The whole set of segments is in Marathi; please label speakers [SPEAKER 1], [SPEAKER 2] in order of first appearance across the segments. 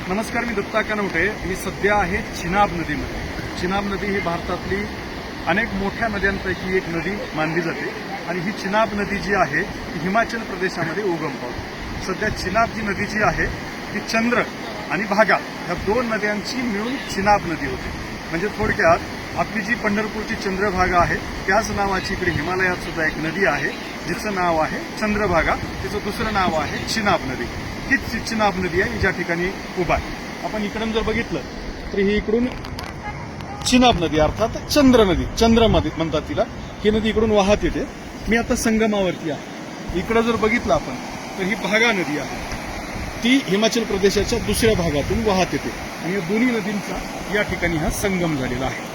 [SPEAKER 1] नमस्कार, मी दत्ता कानवटे. मी सध्या आहे चिनाब नदीमध्ये. चिनाब नदी ही भारतातली अनेक मोठ्या नद्यांपैकी एक नदी मानली जाते आणि ही चिनाब नदी जी आहे ती हिमाचल प्रदेशामध्ये उगम पावते. सध्या चिनाब जी नदी जी आहे ती चंद्र आणि भागा ह्या दोन नद्यांची मिळून चिनाब नदी होते. म्हणजे थोडक्यात आपली जी पंढरपूरची चंद्रभागा आहे त्याच नावाची इकडे हिमालयात सुद्धा एक नदी आहे जिचं नाव आहे चंद्रभागा. तिचं दुसरं नाव आहे चिनाब नदी. हीच चिनाब नदी आहे ज्या ठिकाणी उभा आहे. आपण इकडून जर बघितलं तर ही इकडून चिनाब नदी अर्थात चंद्र नदी, चंद्रमध्ये म्हणतात तिला, ही नदी इकडून वाहत येते. मी आता संगमावरती आहे. इकडं जर बघितलं आपण तर ही भागा नदी आहे, ती हिमाचल प्रदेशाच्या दुसऱ्या भागातून वाहत येते आणि या दोन्ही नदींचा या ठिकाणी हा संगम झालेला आहे.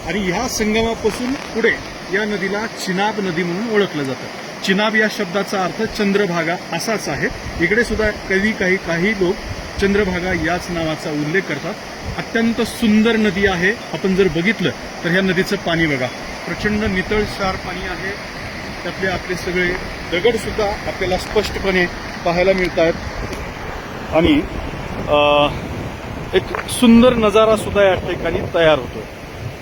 [SPEAKER 1] आणि ह्या संगमापासून पुढे या नदीला चिनाब नदी म्हणून ओळखलं जातं. चिनाब या शब्दाचा अर्थ चंद्रभागा असाच आहे. इकडे सुद्धा काही लोक चंद्रभागा याच नावाचा उल्लेख करतात. अत्यंत सुंदर नदी आहे. आपण जर बघितलं तर ह्या नदीचं पाणी बघा, प्रचंड नितळशार पाणी आहे. त्यातले आपले सगळे दगड सुद्धा आपल्याला स्पष्टपणे पाहायला मिळत आहेत आणि एक सुंदर नजारा सुद्धा या ठिकाणी तयार होतो.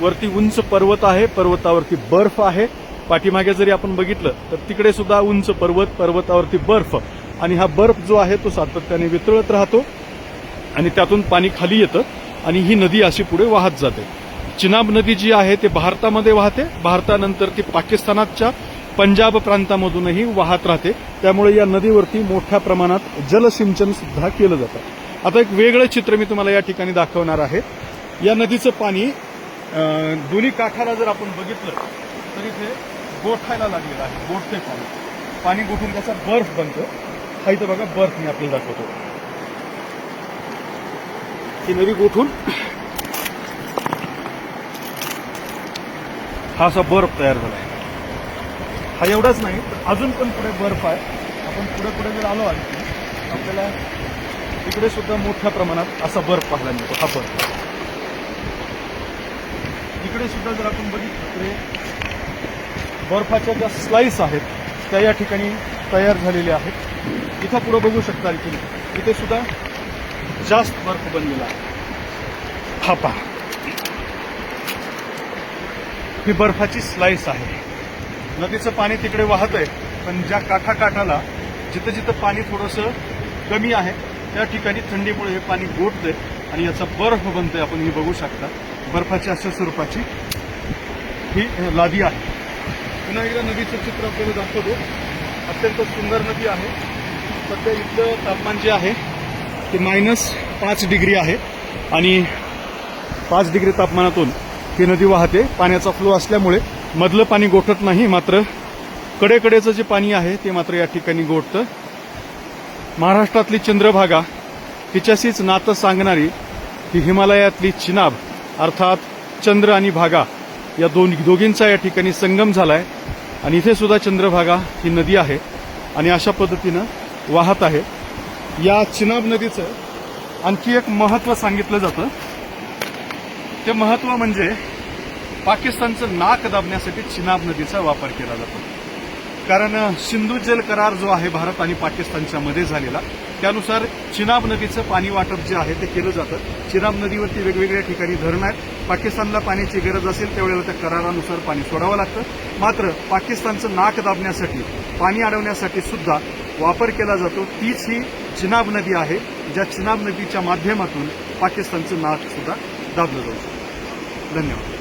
[SPEAKER 1] वरती उंच पर्वत आहे, पर्वतावरती बर्फ आहे. पाठीमागे जरी आपण बघितलं तर तिकडे सुद्धा उंच पर्वत, पर्वतावरती बर्फ आणि हा बर्फ जो आहे तो सातत्याने वितळत राहतो आणि त्यातून पाणी खाली येतं आणि ही नदी अशी पुढे वाहत जाते. चिनाब नदी जी आहे ते भारतामध्ये वाहते. भारतानंतर ती पाकिस्तानाच्या पंजाब प्रांतामधूनही वाहत राहते. त्यामुळे या नदीवरती मोठ्या प्रमाणात जलसिंचन सुद्धा केलं जातं. आता एक वेगळं चित्र मी तुम्हाला या ठिकाणी दाखवणार आहे. या नदीचं पाणी दोन्ही काठाला जर आपण बघितलं तर इथे गोठायला लागलेलं आहे. गोठते पाणी गोठून त्याचा बर्फ बनतो. हा इथं बघा बर्फ मी आपल्याला दाखवतो. ही नदी गोठून हा असा बर्फ तयार झाला आहे. हा एवढाच नाही, अजून पण पुढे बर्फ आहे. आपण पुढे जर आलो आणखी आपल्याला इकडे सुद्धा मोठ्या प्रमाणात असा बर्फ पाहायला मिळतो. हा बर्फ इकडे सुद्धा जर आपण बघितलं तर बर्फाच्या ज्या स्लाइस आहेत त्या या ठिकाणी तयार झालेल्या आहेत. इथं पुढे बघू शकता इथे सुद्धा जास्त बर्फ बनलेला आहे. हा पहा, ही बर्फाची स्लाइस आहे. नदीचं पाणी तिकडे वाहत आहे, पण ज्या काठाकाठाला जिथं पाणी थोडंसं कमी आहे त्या ठिकाणी थंडीमुळे हे पाणी गोठतंय आणि याचा बर्फ बनतोय. आपण ही बघू शकता बर्फाची अशा स्वरूपाची ही लादी आहे. पुन्हा एकदा नदीचं चित्र आपल्याला दाखवतो. अत्यंत सुंदर नदी आहे. सध्या इथलं तापमान जे आहे ते -5 डिग्री आहे आणि 5 डिग्री तापमानातून ही नदी वाहते. पाण्याचा फ्लो असल्यामुळे मधलं पाणी गोठत नाही, मात्र कडेकडेचं जे पाणी आहे ते मात्र या ठिकाणी गोठतं. महाराष्ट्रातली चंद्रभागा तिच्याशीच नातं सांगणारी ही हिमालयातली चिनाब अर्थात चंद्र आणि भागा या दोघींचा या ठिकाणी संगम झालाय आणि इथे सुद्धा चंद्रभागा ही नदी आहे आणि अशा पद्धतीनं वाहत आहे. या चिनाब नदीचं आणखी एक महत्त्व सांगितलं जातं. ते महत्त्व म्हणजे पाकिस्तानचं नाक दाबण्यासाठी चिनाब नदीचा वापर केला जातो. कारण सिंधू जल करार जो आहे भारत आणि पाकिस्तानच्या मध्ये झालेला, त्यानुसार चिनाब नदीचं पाणी वाटप जे आहे ते केलं जातं. चिनाब नदीवरती वेगवेगळ्या ठिकाणी धरणं आहेत. पाकिस्तानला पाण्याची गरज असेल त्यावेळेला त्या करारानुसार पाणी सोडावं लागतं. मात्र पाकिस्तानचं नाक दाबण्यासाठी, पाणी अडवण्यासाठी सुद्धा वापर केला जातो. तीच ही चिनाब नदी आहे, ज्या चिनाब नदीच्या माध्यमातून पाकिस्तानचं नाक सुद्धा दाबलं जाऊ शकतं. धन्यवाद.